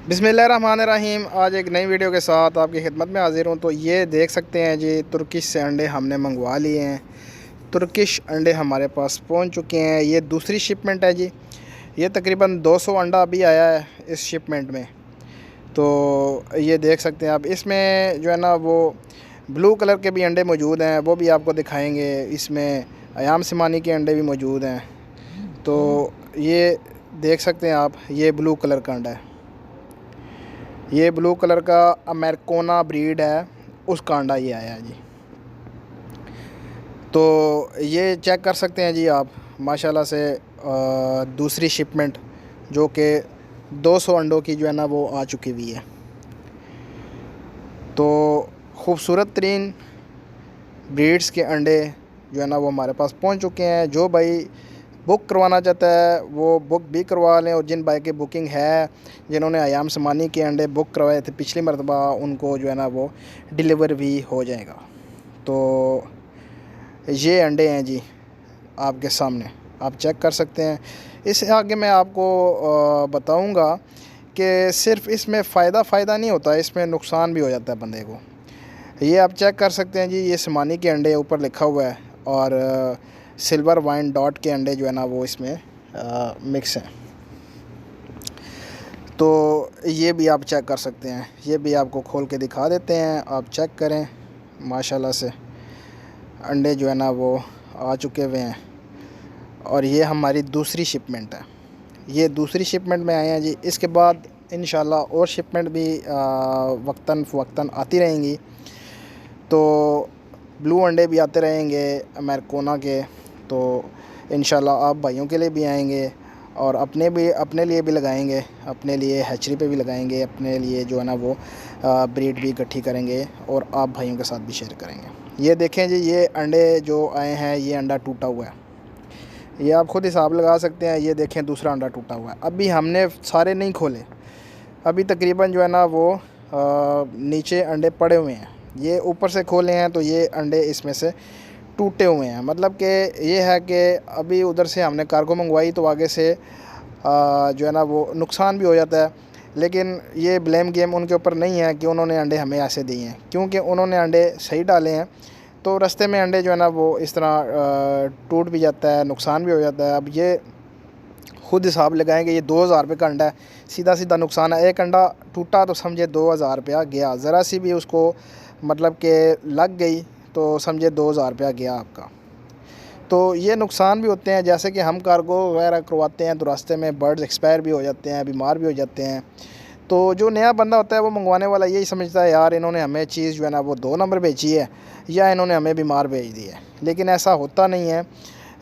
बिस्मिल्लाहिर्रहमानिर्रहीम। आज एक नई वीडियो के साथ आपकी खिदमत में हाज़िर हूँ। तो ये देख सकते हैं जी, तुर्किश से अंडे हमने मंगवा लिए हैं। तुर्किश अंडे हमारे पास पहुँच चुके हैं। ये दूसरी शिपमेंट है जी। ये तकरीबन 200 अंडा अभी आया है इस शिपमेंट में। तो ये देख सकते हैं आप, इसमें जो है ना वो ब्लू कलर के भी अंडे मौजूद हैं, वो भी आपको दिखाएँगे। इसमें अयाम सिमानी के अंडे भी मौजूद हैं। तो ये देख सकते हैं आप, ये ब्लू कलर का अंडा है। ये ब्लू कलर का अमेरिकाना ब्रीड है, उसका अंडा ये आया है जी। तो ये चेक कर सकते हैं जी आप, माशाल्लाह से दूसरी शिपमेंट जो कि 200 अंडों की जो है ना वो आ चुकी हुई है। तो ख़ूबसूरत तरीन ब्रीड्स के अंडे जो है ना वो हमारे पास पहुंच चुके हैं। जो भाई बुक करवाना चाहता है वो बुक भी करवा लें, और जिन भाई की बुकिंग है, जिन्होंने अयाम समानी के अंडे बुक करवाए थे पिछली मरतबा, उनको जो है ना वो डिलीवर भी हो जाएगा। तो ये अंडे हैं जी आपके सामने, आप चेक कर सकते हैं। इससे आगे मैं आपको बताऊंगा कि सिर्फ इसमें फ़ायदा नहीं होता, इसमें नुकसान भी हो जाता है बंदे को। ये आप चेक कर सकते हैं जी, ये समानी के अंडे ऊपर लिखा हुआ है, और सिल्वर वाइन डॉट के अंडे जो है ना वो इसमें मिक्स हैं। तो ये भी आप चेक कर सकते हैं। ये भी आपको खोल के दिखा देते हैं, आप चेक करें। माशाल्लाह से अंडे जो है ना वो आ चुके हुए हैं, और ये हमारी दूसरी शिपमेंट है। ये दूसरी शिपमेंट में आए हैं जी। इसके बाद इंशाल्लाह और शिपमेंट भी वक्तन फ़वक्तन आती रहेंगी। तो ब्लू अंडे भी आते रहेंगे अमेरिकाना के। तो इंशाल्लाह आप भाइयों के लिए भी आएंगे, और अपने लिए भी लगाएंगे, अपने लिए हैचरी पे भी लगाएंगे, अपने लिए जो है ना वो ब्रीड भी इकट्ठी करेंगे, और आप भाइयों के साथ भी शेयर करेंगे। ये देखें जी, ये अंडे जो आए हैं, ये अंडा टूटा हुआ है। ये आप ख़ुद हिसाब लगा सकते हैं। ये देखें, दूसरा अंडा टूटा हुआ है। अभी हमने सारे नहीं खोले, अभी तकरीबन जो है ना वो नीचे अंडे पड़े हुए हैं। ये ऊपर से खोले हैं तो ये अंडे इसमें से टूटे हुए हैं। मतलब कि ये है कि अभी उधर से हमने कार्गो मंगवाई, तो आगे से जो है ना वो नुकसान भी हो जाता है। लेकिन ये ब्लेम गेम उनके ऊपर नहीं है कि उन्होंने अंडे हमें ऐसे दिए हैं, क्योंकि उन्होंने अंडे सही डाले हैं। तो रास्ते में अंडे जो है ना वो इस तरह टूट भी जाता है, नुकसान भी हो जाता है। अब ये खुद हिसाब लगाएंगे, ये 2000 रुपये का अंडा है, सीधा नुकसान है। एक अंडा टूटा तो समझे 2000 रुपया गया। ज़रा सी भी उसको मतलब कि लग गई तो समझे 2000 रुपया गया आपका। तो ये नुकसान भी होते हैं। जैसे कि हम कार्गो वगैरह करवाते हैं तो रास्ते में बर्ड्स एक्सपायर भी हो जाते हैं, बीमार भी हो जाते हैं। तो जो नया बंदा होता है वो मंगवाने वाला यही समझता है, यार इन्होंने हमें चीज़ जो है ना वो 2 नंबर भेजी है, या इन्होंने हमें बीमार भेज दी है। लेकिन ऐसा होता नहीं है।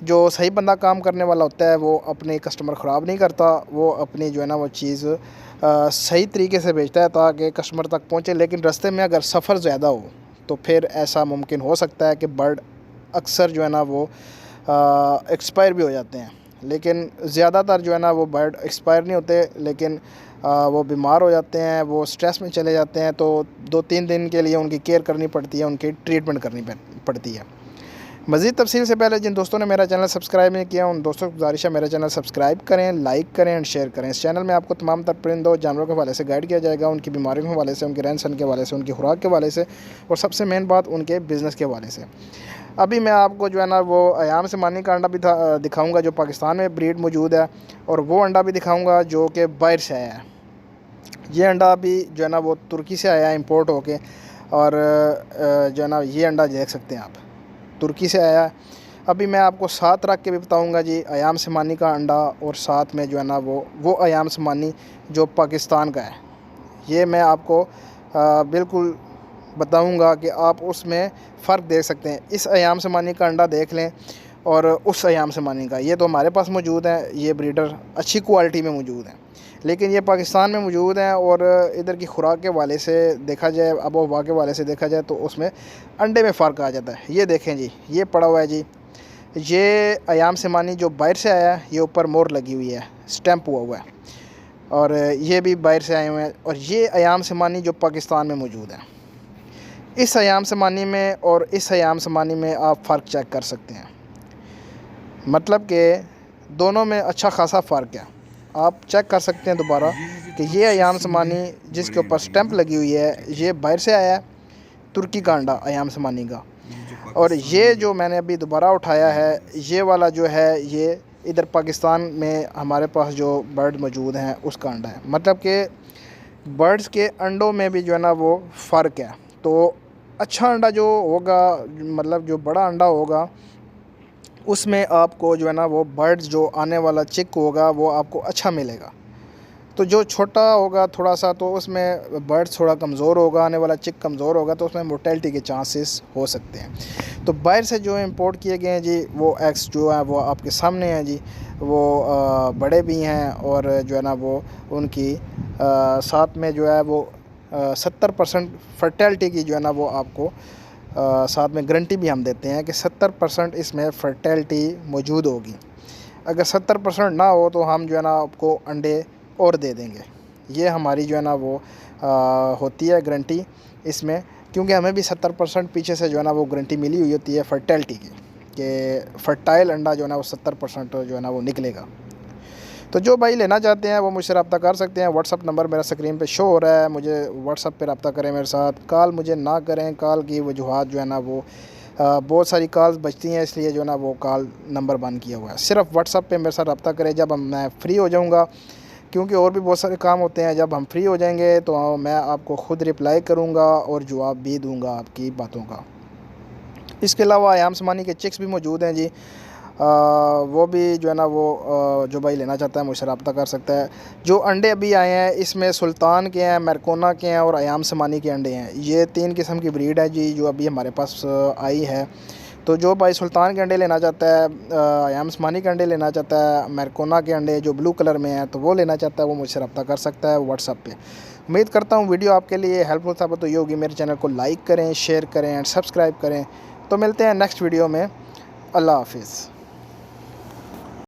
जो सही बंदा काम करने वाला होता है वो अपने कस्टमर ख़राब नहीं करता, वो अपनी जो है ना वो चीज़ सही तरीके से भेजता है ताकि कस्टमर तक पहुँचे। लेकिन रास्ते में अगर सफ़र ज़्यादा हो तो फिर ऐसा मुमकिन हो सकता है कि बर्ड अक्सर जो है ना वो एक्सपायर भी हो जाते हैं। लेकिन ज़्यादातर जो है ना वो बर्ड एक्सपायर नहीं होते, लेकिन वो बीमार हो जाते हैं, वो स्ट्रेस में चले जाते हैं। तो 2-3 दिन के लिए उनकी केयर करनी पड़ती है, उनकी ट्रीटमेंट करनी पड़ती है। मज़ीद तफसील से पहले जिन दोस्तों ने मेरा चैनल सब्सक्राइब नहीं किया, उन दोस्तों को गुजारिश है मेरा चैनल सब्सक्राइब करें, लाइक करें एंड शेयर करें। इस चैनल में आपको तमाम तर परिंदों और जानवरों के हवाले से गाइड किया जाएगा, उनकी बीमारियों के हवाले से, उनके रहन सहन के हवाले से, उनकी खुराक के हवाले से, और सबसे मेन बात उनके बिज़नेस के हवाले से। अभी मैं आपको जो है ना वो अयाम सिमानी का अंडा भी दिखाऊँगा जो पाकिस्तान में ब्रीड मौजूद है, और वो अंडा भी दिखाऊँगा जो कि बाहर से आया है। ये अंडा अभी जो है ना वो तुर्की से आया है इम्पोर्ट होके, और जो है ना ये अंडा देख सकते हैं आप, तुर्की से आया है। अभी मैं आपको साथ रख के भी बताऊंगा जी अयाम सिमानी का अंडा, और साथ में जो है ना वो अयाम सिमानी जो पाकिस्तान का है। ये मैं आपको बिल्कुल बताऊंगा कि आप उसमें फ़र्क देख सकते हैं। इस अयाम सिमानी का अंडा देख लें और उस अयाम सिमानी का। ये तो हमारे पास मौजूद है, ये ब्रीडर अच्छी क्वालिटी में मौजूद हैं, लेकिन ये पाकिस्तान में मौजूद हैं। और इधर की खुराक के वाले से देखा जाए, आबो हवा के वाले से देखा जाए, तो उसमें अंडे में फ़र्क आ जाता है। ये देखें जी, ये पड़ा हुआ है जी, ये अयाम सिमानी जो बाहर से आया है, ये ऊपर मोर लगी हुई है, स्टैंप हुआ है, और ये भी बाहर से आए हुए हैं। और ये अयाम सिमानी जो पाकिस्तान में मौजूद है, इस अयाम सिमानी में और इस अयाम सिमानी में आप फ़र्क चेक कर सकते हैं। मतलब कि दोनों में अच्छा खासा फ़र्क है, आप चेक कर सकते हैं दोबारा। कि ये अयाम समानी जिसके ऊपर स्टैंप लगी हुई है, ये बाहर से आया है, तुर्की का अंडा अयाम समानी का। और ये जो मैंने अभी दोबारा उठाया है, ये वाला जो है, ये इधर पाकिस्तान में हमारे पास जो बर्ड मौजूद हैं उसका अंडा है। मतलब कि बर्ड्स के अंडों में भी जो है ना वो फ़र्क है। तो अच्छा अंडा जो होगा, मतलब जो बड़ा अंडा होगा, उसमें आपको जो है ना वो बर्ड्स जो आने वाला चिक होगा वो आपको अच्छा मिलेगा। तो जो छोटा होगा थोड़ा सा, तो उसमें बर्ड्स थोड़ा कमज़ोर होगा, आने वाला चिक कमज़ोर होगा, तो उसमें मोर्टेलिटी के चांसेस हो सकते हैं। तो बाहर से जो इंपोर्ट किए गए हैं जी, वो एग्स जो है वो आपके सामने हैं जी, वो बड़े भी हैं, और जो है ना वो उनकी साथ में जो है वो 70% फर्टेलिटी की जो है ना वो आपको साथ में गारंटी भी हम देते हैं कि 70% इसमें फर्टेलिटी मौजूद होगी। अगर 70% ना हो तो हम जो है ना आपको अंडे और दे देंगे। ये हमारी जो है ना वो होती है गारंटी इसमें, क्योंकि हमें भी 70% पीछे से जो है ना वो गारंटी मिली हुई होती है फर्टेलिटी की, कि फर्टाइल अंडा जो है ना वो 70% जो है ना वो निकलेगा। तो जो भाई लेना चाहते हैं वो मुझसे रब्ता कर सकते हैं। व्हाट्सअप नंबर मेरा स्क्रीन पे शो हो रहा है, मुझे व्हाट्सअप पे रब्ता करें मेरे साथ। कॉल मुझे ना करें, कॉल की वजूहात जो है ना वो बहुत सारी कॉल्स बचती हैं, इसलिए जो है ना वो कॉल नंबर बंद किया हुआ है। सिर्फ व्हाट्सअप पे मेरे साथ रब्ता करें जब मैं फ्री हो जाऊँगा, क्योंकि और भी बहुत सारे काम होते हैं। जब हम फ्री हो जाएंगे तो मैं आपको ख़ुद रिप्लाई करूँगा और जवाब भी दूँगा आपकी बातों का। इसके अलावा अयाम समानी के चिक्स भी मौजूद हैं जी, वो भी जो है ना वो जो भाई लेना चाहता है मुझसे रब्ता कर सकता है। जो अंडे अभी आए हैं इसमें सुल्तान के हैं, मैरकोना के हैं और अयाम समानी के अंडे हैं। ये 3 किस्म की ब्रीड है जी जो अभी हमारे पास आई है। तो जो भाई सुल्तान के अंडे लेना चाहता है, अयाम समानी के अंडे लेना चाहता है, मैरकोना के अंडे जो ब्लू कलर में हैं तो वो लेना चाहता है, वो मुझसे रब्ता कर सकता है व्हाट्सअप पे। उम्मीद करता हूँ वीडियो आपके लिए हेल्पफुल साबित हुई होगी। मेरे चैनल को लाइक करें, शेयर करें एंड सब्सक्राइब करें। तो मिलते हैं नेक्स्ट वीडियो में। अल्लाह हाफिज़।